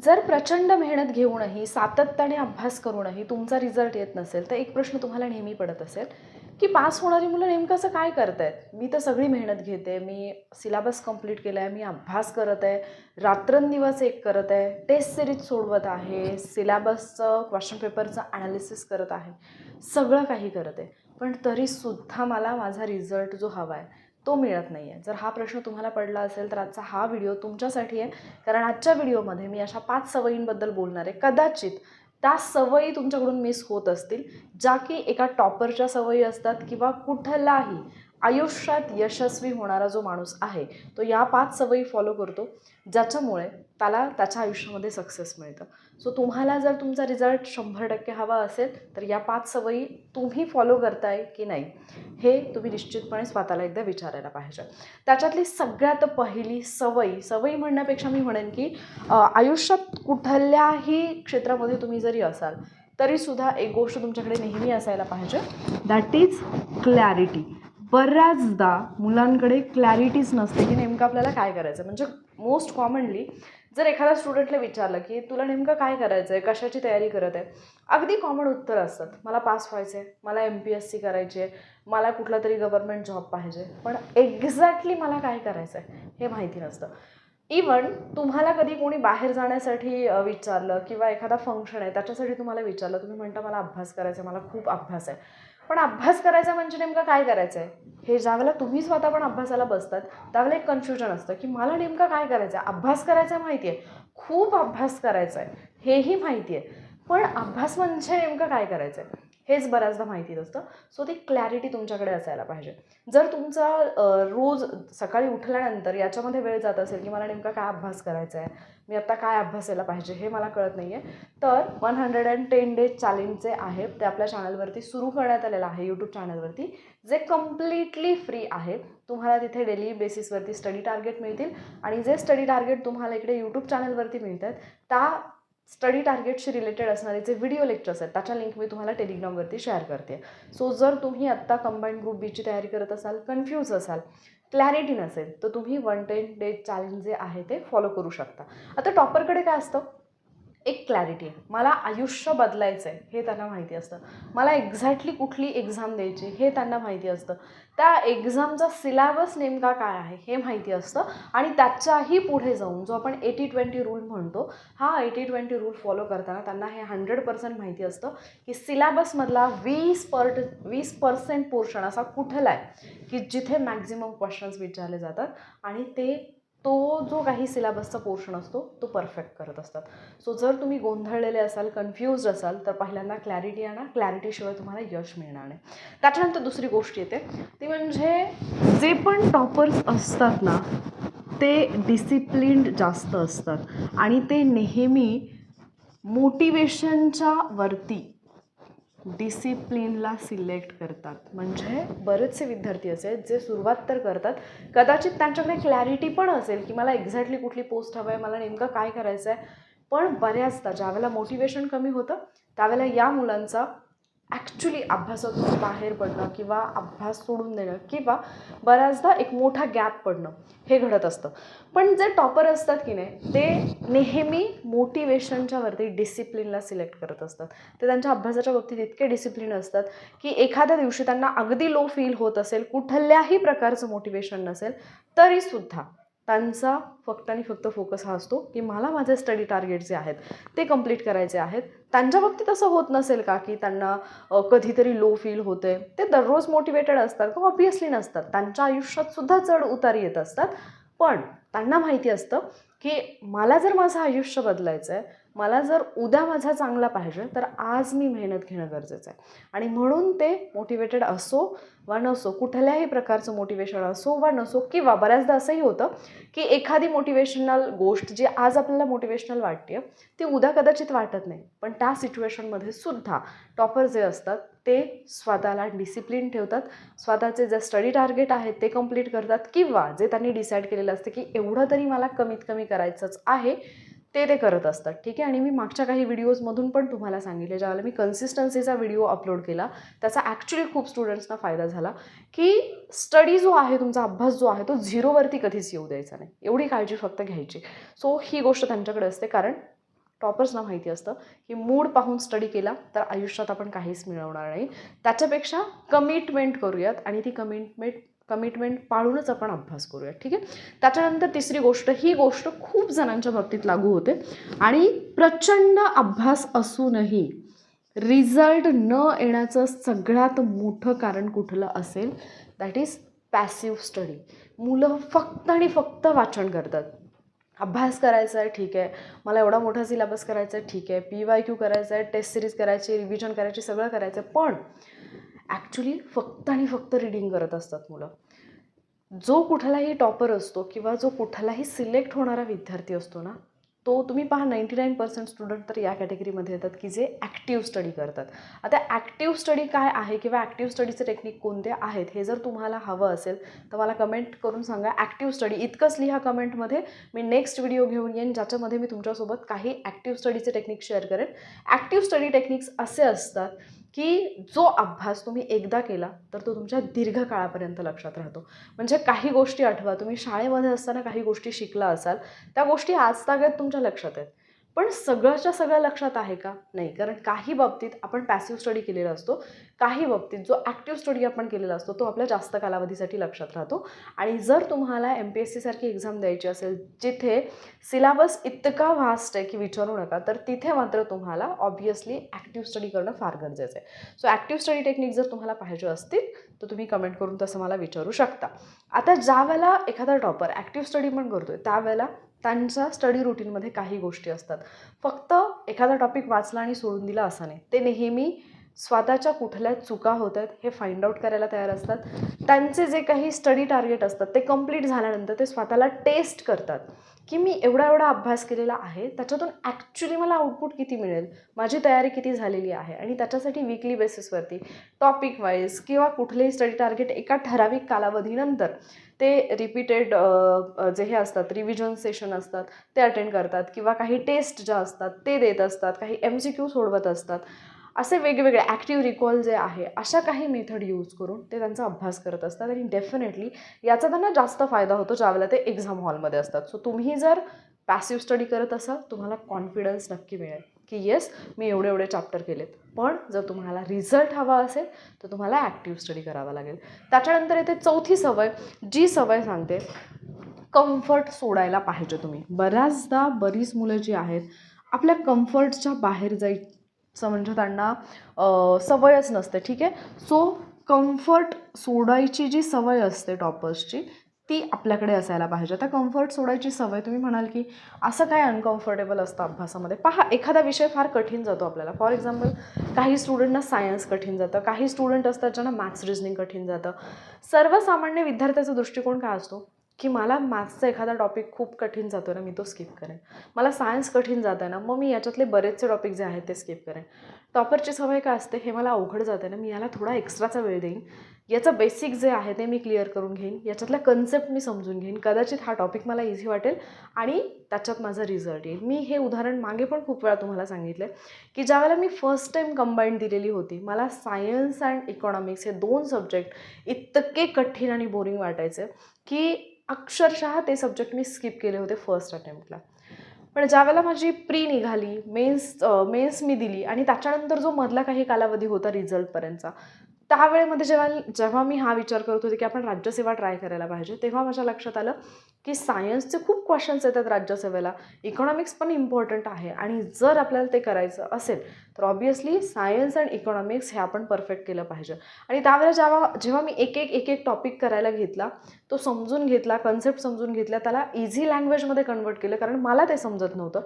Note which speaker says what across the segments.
Speaker 1: जर प्रचंड मेहनत घेऊनही सातत्याने अभ्यास करूनही तुमचा रिझल्ट येत नसेल तर एक प्रश्न तुम्हाला नेहमी पडत असेल की पास होणारी मुलं नेमकं असं काय करतायत. मी तर सगळी मेहनत घेते, मी सिलेबस कंप्लीट केला आहे, मी अभ्यास करत आहे, रात्रंदिवस एक करत आहे, टेस्ट सिरीज सोडवत आहे, सिलेबसचं क्वेश्चन पेपरचं ॲनालिसिस करत आहे, सगळं काही करत आहे, पण तरीसुद्धा मला माझा रिझल्ट जो हवा आहे तो मिळत नाही आहे. जर हा प्रश्न तुम्हाला पडला असेल तर आजचा हा व्हिडिओ तुमच्यासाठी आहे. कारण आजच्या व्हिडिओमध्ये मी अशा 5 सवयींबद्दल बोलणार आहे. कदाचित त्या सवयी तुमच्याकडून मिस होत असतील, ज्या की एका टॉपरच्या सवयी असतात किंवा कुठलाही आयुष्यात यशस्वी होणारा जो माणूस आहे तो या 5 सवयी फॉलो करतो, ज्याच्यामुळे त्याला त्याच्या आयुष्यामध्ये सक्सेस मिळतं. सो तुम्हाला जर तुमचा रिझल्ट 100% हवा असेल तर या 5 सवयी तुम्ही फॉलो करताय की नाही हे तुम्ही निश्चितपणे स्वतःला एकदा विचारायला पाहिजे. त्याच्यातली सगळ्यात पहिली सवयी म्हणण्यापेक्षा मी म्हणेन की आयुष्यात कुठल्याही क्षेत्रामध्ये तुम्ही जरी असाल तरीसुद्धा एक गोष्ट तुमच्याकडे नेहमी असायला पाहिजे, दॅट इज क्लॅरिटी. बऱ्याचदा मुलांकडे क्लॅरिटीच नसते की नेमकं आपल्याला काय करायचं. म्हणजे मोस्ट कॉमनली जर एखाद्या स्टुडंटला विचारलं की तुला नेमकं काय करायचं आहे, कशाची तयारी करत आहे, अगदी कॉमन उत्तर असतात, मला पास व्हायचं आहे, मला MPSC करायची आहे, मला कुठला तरी गव्हर्नमेंट जॉब पाहिजे. पण एक्झॅक्टली मला काय करायचं आहे हे माहिती नसतं. इवन तुम्हाला कधी कोणी बाहेर जाण्यासाठी विचारलं किंवा एखादा फंक्शन आहे त्याच्यासाठी तुम्हाला विचारलं, तुम्ही म्हणता मला अभ्यास करायचा आहे, मला खूप अभ्यास आहे. पण अभ्यास करायचा म्हणजे नेमकं काय करायचं आहे हे ज्यावेळेला तुम्ही स्वतः पण अभ्यासाला बसतात त्यावेळेला एक कन्फ्युजन असतं की मला नेमकं काय करायचं आहे. अभ्यास करायचा आहे माहिती आहे, खूप अभ्यास करायचा आहे हेही माहिती आहे, पण अभ्यास म्हणजे नेमकं काय करायचं आहे हेच बऱ्याचदा माहिती नसतं. सो ती क्लॅरिटी तुमच्याकडे असायला पाहिजे. जर तुमचा रोज सकाळी उठल्यानंतर याच्यामध्ये वेळ जात असेल की मला नेमका काय अभ्यास करायचा आहे, मी आत्ता काय अभ्यासायला पाहिजे हे मला कळत नाही आहे, तर 110 डेज चॅलेंज जे आहे ते आपल्या चॅनलवरती सुरू करण्यात आलेलं आहे, यूट्यूब चॅनलवरती, जे कम्प्लिटली फ्री आहे. तुम्हाला तिथे डेली बेसिसवरती स्टडी टार्गेट मिळतील आणि जे स्टडी टार्गेट तुम्हाला इकडे यूट्यूब चॅनलवरती मिळतात त्या स्टडी टार्गेटशी रिलेटेड असणारे जे व्हिडिओ लेक्चर्स आहेत त्याच्या लिंक मी तुम्हाला टेलिग्रामवरती शेअर करते. सो जर तुम्ही आत्ता कंबाईंड ग्रुप बीची तयारी करत असाल, कन्फ्यूज असाल, क्लॅरिटी नसेल तर तुम्ही 110 डेज चॅलेंज जे आहे ते फॉलो करू शकता. आता टॉपरकडे काय असतं, एक क्लॅरिटी आहे, मला आयुष्य बदलायचं आहे हे त्यांना माहिती असतं, मला एक्झॅक्टली कुठली एक्झाम द्यायची हे त्यांना माहिती असतं, त्या एक्झामचा सिलेबस नेमका काय आहे हे माहिती असतं आणि त्याच्याही पुढे जाऊन जो आपण 80-20 रूल म्हणतो, हा 80-20 रूल फॉलो करताना त्यांना हे 100% माहिती असतं की सिलेबसमधला 20% पोर्शन असा कुठला आहे की जिथे मॅक्झिमम क्वेश्चन्स विचारले जातात आणि तो जो काही सिलेबसचा पोर्शन असतो तो परफेक्ट करत असतात. सो जर तुम्ही गोंधळलेले असाल, कन्फ्यूज्ड असाल तर पहिल्यांदा क्लॅरिटी आणा, क्लॅरिटीशिवाय तुम्हाला यश मिळणार नाही. त्याच्यानंतर दुसरी गोष्ट येते ती म्हणजे जे पण टॉपर्स असतात ना ते डिसिप्लिन्ड जास्त असतात आणि ते नेहमी मोटिवेशनच्या वरती डिसिप्लिनला सिलेक्ट करतात. म्हणजे बरेचसे विद्यार्थी असे आहेत जे सुरुवात तर करतात, कदाचित त्यांच्याकडे क्लॅरिटी पण असेल की मला एक्झॅक्टली कुठली पोस्ट हवं आहे, मला नेमकं काय करायचं आहे, पण बऱ्याचदा ज्यावेळेला मोटिवेशन कमी होतं त्यावेळेला या मुलांचा ॲक्च्युली अभ्यासातून बाहेर पडणं किंवा अभ्यास सोडून देणं किंवा बऱ्याचदा एक मोठा गॅप पडणं हे घडत असतं. पण जे टॉपर असतात की नाही ते नेहमी मोटिवेशनच्या वरती डिसिप्लिनला सिलेक्ट करत असतात. ते त्यांच्या अभ्यासाच्या बाबतीत इतके डिसिप्लिन असतात की एखाद्या दिवशी त्यांना अगदी लो फील होत असेल, कुठल्याही प्रकारचं मोटिवेशन नसेल तरीसुद्धा त्यांचा फक्त आणि फक्त फोकस हा असतो की मला माझे स्टडी टार्गेट जे आहेत ते कंप्लीट करायचे आहेत. त्यांच्या बाबतीत असं होत नसेल का की त्यांना कधीतरी लो फील होते, ते दररोज मोटिवेटेड असतात का? ऑब्व्हियसली नसतात. त्यांच्या आयुष्यात सुद्धा चढ उतार येत असतात, पण त्यांना माहिती असतं की मला जर माझं आयुष्य बदलायचं आहे, मला जर उद्या माझा चांगला पाहिजे तर आज मी मेहनत घेणं गरजेचं आहे. आणि म्हणून ते मोटिवेटेड असो वा नसो, कुठल्याही प्रकारचं मोटिवेशन असो वा नसो, किंवा बऱ्याचदा असंही होतं की एखादी मोटिवेशनल गोष्ट जी आज आपल्याला मोटिवेशनल वाटते ती उद्या कदाचित वाटत नाही, पण त्या सिच्युएशनमध्ये सुद्धा टॉपर जे असतात ते स्वतःला डिसिप्लिन ठेवतात, स्वतःचे जे स्टडी टार्गेट आहेत ते कंप्लीट करतात किंवा जे त्यांनी डिसाईड केलेलं असतं की एवढं तरी मला कमीत कमी करायचंच आहे ते करत असतात. ठीक आहे. आणि मी मागच्या काही व्हिडिओजमधून पण तुम्हाला सांगितले, ज्यावेळेला मी कन्सिस्टन्सीचा व्हिडिओ अपलोड केला त्याचा ॲक्च्युली खूप स्टुडंट्सना फायदा झाला की स्टडी जो आहे, तुमचा अभ्यास जो आहे तो झिरोवरती कधीच येऊ द्यायचा नाही, एवढी काळजी फक्त घ्यायची. सो ही गोष्ट त्यांच्याकडे असते, कारण टॉपर्सना माहिती असतं की मूड पाहून स्टडी केला तर आयुष्यात आपण काहीच मिळवणार नाही. त्याच्यापेक्षा कमिटमेंट करूयात आणि ती कमिटमेंट पाळूनच आपण अभ्यास करूयात. ठीक आहे. त्याच्यानंतर तिसरी गोष्ट, ही गोष्ट खूप जणांच्या बाबतीत लागू होते आणि प्रचंड अभ्यास असूनही रिझल्ट न येण्याचं सगळ्यात मोठं कारण कुठलं असेल, दॅट इज पॅसिव्ह स्टडी. मुलं फक्त आणि फक्त वाचन करतात. अभ्यास करायचा आहे ठीक आहे, मला एवढा मोठा सिलेबस करायचा आहे ठीक आहे, PYQ करायचा आहे, टेस्ट सिरीज करायची, रिव्हिजन करायची, सगळं करायचं आहे, पण ॲक्च्युली फक्त आणि फक्त रीडिंग करत असतात मुलं. जो कुठलाही टॉपर असतो किंवा जो कुठलाही सिलेक्ट होणारा विद्यार्थी असतो ना, तो तुम्ही पहा 99% स्टुडंट तर या कॅटेगरीमध्ये येतात की जे ॲक्टिव्ह स्टडी करतात. आता ॲक्टिव्ह स्टडी काय आहे किंवा ॲक्टिव्ह स्टडीचे टेक्निक कोणते आहेत हे जर तुम्हाला हवं असेल तर मला कमेंट करून सांगा. ॲक्टिव्ह स्टडी इतकंच लिहा कमेंटमध्ये. मी नेक्स्ट व्हिडिओ घेऊन येईन ज्याच्यामध्ये मी तुमच्यासोबत काही ॲक्टिव्ह स्टडीचे टेक्निक शेअर करेन. ॲक्टिव्ह स्टडी टेक्निक्स असे असतात की जो अभ्यास तुम्ही एकदा केला तर तो तुमच्या दीर्घकाळापर्यंत लक्षात राहतो. म्हणजे काही गोष्टी आठवा, तुम्ही शाळेमध्ये असताना काही गोष्टी शिकला असाल, त्या गोष्टी आजतागत तुमच्या लक्षात आहेत, पण सगळ्याच्या सगळ्या लक्षात आहे का? नाही. कारण काही बाबतीत आपण पॅसिव्ह स्टडी केलेला असतो, काही बाबतीत जो ॲक्टिव्ह स्टडी आपण केलेला असतो तो आपल्या जास्त कालावधीसाठी लक्षात राहतो. आणि जर तुम्हाला MPSC सारखी एक्झाम द्यायची असेल जिथे सिलेबस इतका व्हास्ट आहे की विचारू नका, तर तिथे मात्र तुम्हाला ऑब्व्हियसली ॲक्टिव्ह स्टडी करणं फार गरजेचं आहे. सो ॲक्टिव्ह स्टडी टेक्निक जर तुम्हाला पाहिजे असतील तर तुम्ही कमेंट करून तसं मला विचारू शकता. आता ज्या वेळेला एखादा टॉपर ॲक्टिव्ह स्टडी पण करतोय त्यावेळेला त्यांच्या स्टडी रुटीनमध्ये काही गोष्टी असतात. फक्त एखादा टॉपिक वाचला आणि सोडून दिला असं नाही. ते नेहमी स्वतःच्या कुठल्या चुका होत आहेत हे फाइंड आउट करायला तयार असतात. त्यांचे जे काही स्टडी टार्गेट असतात ते कंप्लीट झाल्यानंतर ते स्वतःला टेस्ट करतात की मी एवढा अभ्यास केलेला आहे, त्याच्यातून ॲक्च्युली मला आउटपुट किती मिळेल, माझी तयारी किती झालेली आहे. आणि त्याच्यासाठी वीकली बेसिसवरती टॉपिक वाईज किंवा कुठलेही स्टडी टार्गेट एका ठराविक कालावधीनंतर ते रिपीटेड जे हे असतात रिव्हिजन सेशन असतात ते अटेंड करतात किंवा काही टेस्ट ज्या असतात ते देत असतात, काही MCQ सोडवत असतात. असे वेगवेगळे ॲक्टिव्ह रिकॉल जे आहे अशा काही मेथड यूज करून ते त्यांचा अभ्यास करत असतात. आणि डेफिनेटली याचा त्यांना जास्त फायदा होतो ज्यावेळेला ते एक्झाम हॉलमध्ये असतात. सो तुम्ही जर पॅसिव्ह स्टडी करत असाल तुम्हाला कॉन्फिडन्स नक्की मिळेल की येस मी एवढे चॅप्टर केलेत. पण जर तुम्हाला रिझल्ट हवा असेल तर तुम्हाला ॲक्टिव्ह स्टडी करावा लागेल. त्याच्यानंतर येते चौथी सवय, जी सवय सांगते कम्फर्ट सोडायला पाहिजे तुम्ही. बऱ्याचदा बरीच मुलं जी आहेत आपल्या कम्फर्टच्या बाहेर जायचं म्हणजे त्यांना सवयच नसते. ठीक आहे. सो कम्फर्ट सोडायची जी सवय असते टॉपर्सची ती आपल्याकडे असायला पाहिजे. आता कम्फर्ट सोडायची सवय, तुम्ही म्हणाल की असं काय अनकम्फर्टेबल असतं अभ्यासामध्ये? पहा, एखादा विषय फार कठीण जातो आपल्याला. फॉर एक्झाम्पल काही स्टुडंटना सायन्स कठीण जातं, काही स्टुडंट असतात ज्यांना मॅथ्स रिजनिंग कठीण जातं. सर्वसामान्य विद्यार्थ्याचा दृष्टिकोन काय असतो की मला मॅथ्सचा एखादा टॉपिक खूप कठीण जातो ना, मी तो स्किप करेन. मला सायन्स कठीण जात आहे ना, मग मी याच्यातले बरेचसे टॉपिक जे आहेत ते स्किप करेन. टॉपरची सवय काय असते, हे मला अवघड जाते ना, मी याला थोडा एक्स्ट्राचा वेळ देईन, याचं बेसिक जे आहे ते मी क्लिअर करून घेईन, याच्यातल्या कन्सेप्ट मी समजून घेईन, कदाचित हा टॉपिक मला इझी वाटेल आणि त्याच्यात माझा रिझल्ट येईल. मी हे उदाहरण मागे पण खूप वेळा तुम्हाला सांगितलं आहे की ज्यावेळेला मी फर्स्ट टाईम कंबाईंड दिलेली होती, मला सायन्स अँड इकॉनॉमिक्स हे 2 सब्जेक्ट इतके कठीण आणि बोरिंग वाटायचे की अक्षरशः ते सब्जेक्ट मी स्किप केले होते फर्स्ट अटेम्प्टला. पण ज्यावेळेला माझी प्री निघाली, मेन्स मी दिली आणि त्याच्यानंतर जो मधला काही कालावधी होता रिझल्टपर्यंतचा, त्यावेळेमध्ये जेव्हा मी हा विचार करत होते की आपण राज्यसेवा ट्राय करायला पाहिजे, तेव्हा माझ्या लक्षात आलं की सायन्सचे खूप क्वेश्चन्स येतात राज्यसेवेला, इकॉनॉमिक्स पण इम्पॉर्टंट आहे आणि जर आपल्याला ते करायचं असेल तर ऑब्व्हियसली सायन्स अँड इकॉनॉमिक्स हे आपण परफेक्ट केलं पाहिजे. आणि त्यावेळेला जेव्हा मी एक एक टॉपिक करायला घेतला, तो समजून घेतला, कन्सेप्ट समजून घेतला, त्याला इझी लँग्वेजमध्ये कन्वर्ट केलं कारण मला ते समजत नव्हतं.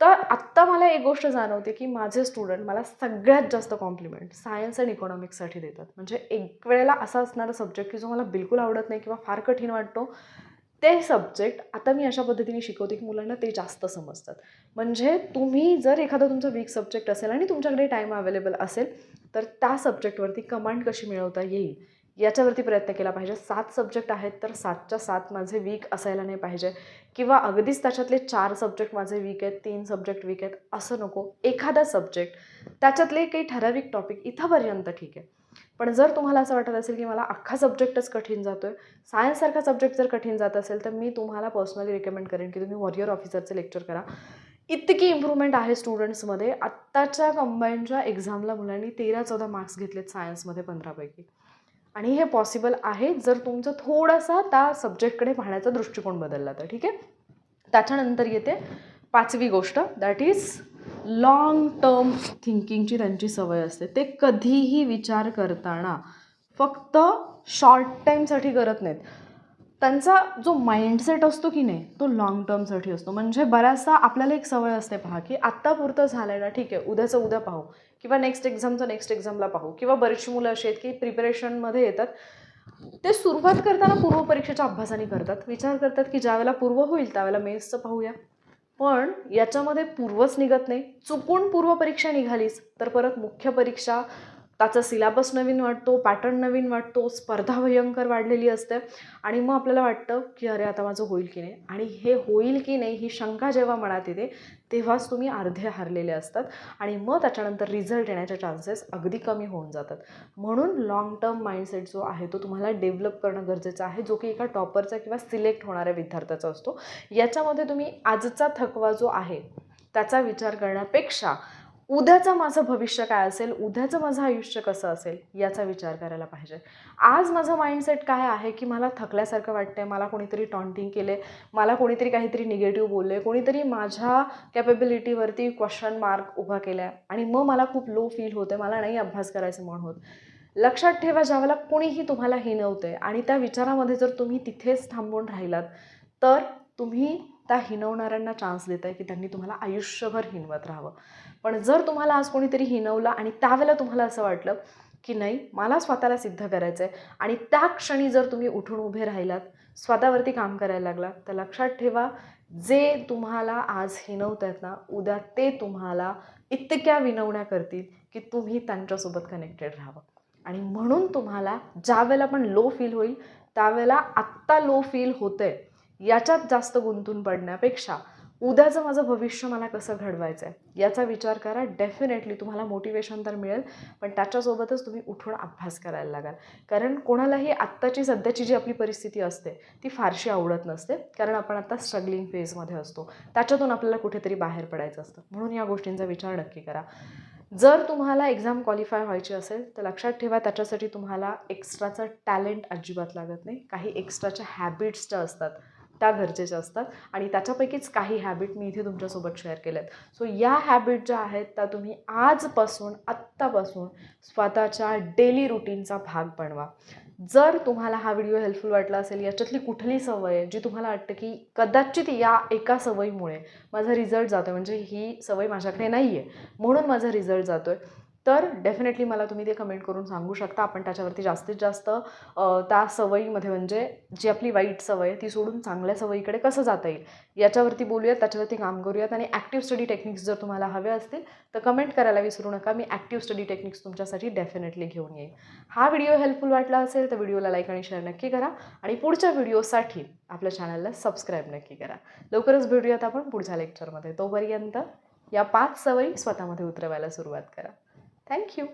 Speaker 1: तर आत्ता मला एक गोष्ट जाणवते की माझे स्टुडंट मला सगळ्यात जास्त कॉम्प्लिमेंट सायन्स अँड इकॉनॉमिक्ससाठी देतात. म्हणजे एक वेळेला असा असणारा सब्जेक्ट की जो मला बिलकुल आवडत नाही किंवा फार कठीण वाटतो, ते सब्जेक्ट आता मी अशा पद्धतीने शिकवते की मुलांना ते जास्त समजतात. म्हणजे तुम्ही जर एखादा तुमचा वीक सब्जेक्ट असेल आणि तुमच्याकडे टाईम अवेलेबल असेल तर त्या सब्जेक्टवरती कमांड कशी मिळवता येईल याच्यावरती प्रयत्न केला पाहिजे. 7 सब्जेक्ट आहेत तर 7च्या 7 माझे वीक असायला नाही पाहिजे किंवा अगदीच त्याच्यातले 4 सब्जेक्ट माझे वीक आहेत, 3 सब्जेक्ट वीक आहेत असं नको. एखादा सब्जेक्ट, त्याच्यातले काही ठराविक टॉपिक इथंपर्यंत ठीक आहे. पण जर तुम्हाला असं वाटत असेल की मला अख्खा सब्जेक्टच कठीण जातोय, सायन्ससारखा सब्जेक्ट जर कठीण जात असेल तर मी तुम्हाला पर्सनली रिकमेंड करेन की तुम्ही वॉरियर ऑफिसरचे लेक्चर करा. इतकी इम्प्रूव्हमेंट आहे स्टुडंट्समध्ये. आत्ताच्या कंबाईनच्या एक्झामला मुलांनी 13-14 मार्क्स घेतलेत सायन्समध्ये 15 पैकी. आणि हे पॉसिबल आहे जर तुमचं थोडासा त्या सब्जेक्टकडे पाहण्याचा दृष्टिकोन बदलला तर. ठीक आहे. त्याच्यानंतर येते 5वी गोष्ट, दॅट इज लॉंग टर्म थिंकिंगची त्यांची सवय असते. ते कधीही विचार करताना फक्त शॉर्ट टाईमसाठी करत नाहीत. त्यांचा जो माइंडसेट असतो की नाही तो लॉंग टर्मसाठी असतो. म्हणजे बऱ्याचदा आपल्याला एक सवय असते पहा की आत्तापुरतं झालं आहे ना, ठीक आहे, उद्याचं उद्या पाहू किंवा नेक्स्ट एक्झामला पाहू. किंवा बरीचशी मुलं अशी आहेत की प्रिपरेशनमध्ये येतात, ते सुरुवात करताना पूर्वपरीक्षेच्या अभ्यासाने करतात. विचार करतात की ज्यावेळेला पूर्व होईल त्यावेळेला मेन्सचं पाहूया. पण याच्यामध्ये पूर्वच निघत नाही. चुकून पूर्वपरीक्षा निघालीच तर परत मुख्य परीक्षा, त्याचा सिलेबस नवीन वाटतो, पॅटर्न नवीन वाटतो, स्पर्धा भयंकर वाढलेली असते आणि मग आपल्याला वाटतं की अरे आता माझं होईल की नाही. आणि हे होईल की नाही ही शंका जेव्हा मनात येते तेव्हाच तुम्ही अर्धे हारलेले असतात आणि मग त्याच्यानंतर रिझल्ट येण्याचे चान्सेस अगदी कमी होऊन जातात. म्हणून लॉंग टर्म माइंडसेट जो आहे तो तुम्हाला डेव्हलप करणं गरजेचं आहे, जो की एका टॉपरचा किंवा सिलेक्ट होणाऱ्या विद्यार्थ्याचा असतो. याच्यामध्ये तुम्ही आजचा थकवा जो आहे त्याचा विचार करण्यापेक्षा उद्याचं माझं भविष्य काय असेल, उद्याचं माझं आयुष्य कसं असेल याचा विचार करायला पाहिजे. आज माझं माइंडसेट काय आहे की मला थकल्यासारखं वाटतंय, मला कोणीतरी टॉन्टिंग केले, मला कोणीतरी काहीतरी निगेटिव्ह बोलले, कोणीतरी माझ्या कॅपेबिलिटीवरती क्वेश्चन मार्क उभा केला आहे आणि मग मला खूप लो फील होते, मला नाही अभ्यास करायचं मन होत. लक्षात ठेवा, ज्यावेळेला कोणीही तुम्हाला हिणवते आणि त्या विचारामध्ये जर तुम्ही तिथेच थांबून राहिलात तर तुम्ही त्या हिणवणाऱ्यांना चान्स देताय की त्यांनी तुम्हाला आयुष्यभर हिणवत राहावं. पण जर तुम्हाला आज कोणीतरी हिणवलं आणि त्यावेळेला तुम्हाला असं वाटलं की नाही मला स्वतःला सिद्ध करायचं आहे आणि त्या क्षणी जर तुम्ही उठून उभे राहिलात, स्वतःवरती काम करायला लागलात, तर लक्षात ठेवा जे तुम्हाला आज हिणवत आहेत ना, उद्या ते तुम्हाला इतक्या विनवण्या करतील की तुम्ही त्यांच्यासोबत कनेक्टेड राहावं. आणि म्हणून तुम्हाला ज्या वेळेला पण लो फील होईल त्यावेळेला आत्ता लो फील होतंय याच्यात जास्त गुंतून पडण्यापेक्षा उद्याचं माझं भविष्य मला कसं घडवायचं आहे याचा विचार करा. डेफिनेटली तुम्हाला मोटिवेशन तर मिळेल, पण त्याच्यासोबतच तुम्ही उठून अभ्यास करायला लागाल. कारण कोणालाही आत्ताची सध्याची जी आपली परिस्थिती असते ती फारशी आवडत नसते, कारण आपण आता स्ट्रगलिंग फेजमध्ये असतो, त्याच्यातून आपल्याला कुठेतरी बाहेर पडायचं असतं. म्हणून या गोष्टींचा विचार नक्की करा. जर तुम्हाला एक्झाम क्वालिफाय व्हायची असेल तर लक्षात ठेवा त्याच्यासाठी तुम्हाला एक्स्ट्राचं टॅलेंट अजिबात लागत नाही. काही एक्स्ट्राच्या हॅबिट्स ज्या असतात त्या गरजेच्या असतात आणि त्याच्यापैकीच काही हॅबिट मी इथे तुमच्यासोबत शेअर केल्या आहेत. सो या हॅबिट ज्या आहेत त्या तुम्ही आत्तापासून स्वतःच्या डेली रुटीनचा भाग बनवा. जर तुम्हाला हा व्हिडिओ हेल्पफुल वाटला असेल, याच्यातली कुठली सवय आहे जी तुम्हाला वाटतं की कदाचित या एका सवयीमुळे माझा रिझल्ट जातो आहे, म्हणजे ही सवय माझ्याकडे नाही आहे म्हणून माझा रिझल्ट जातो आहे, तर डेफिनेटली मला तुम्ही ते कमेंट करून सांगू शकता. आपण त्याच्यावरती जास्तीत जास्त त्या सवयीमध्ये म्हणजे जी आपली वाईट सवय आहे ती सोडून चांगल्या सवयीकडे कसं जाता येईल याच्यावरती बोलूयात, त्याच्यावरती काम करूयात. आणि ॲक्टिव्ह स्टडी टेक्निक्स जर तुम्हाला हवे असतील तर कमेंट करायला विसरू नका. मी ॲक्टिव्ह स्टडी टेक्निक्स तुमच्यासाठी डेफिनेटली घेऊन येईन. हा व्हिडिओ हेल्पफुल वाटला असेल तर व्हिडिओला लाईक आणि शेअर नक्की करा आणि पुढच्या व्हिडिओसाठी आपल्या चॅनलला सबस्क्राईब नक्की करा. लवकरच भेटूयात आपण पुढच्या लेक्चरमध्ये. तोपर्यंत या 5 सवयी स्वतःमध्ये उतरवायला सुरुवात करा. थँक्यू.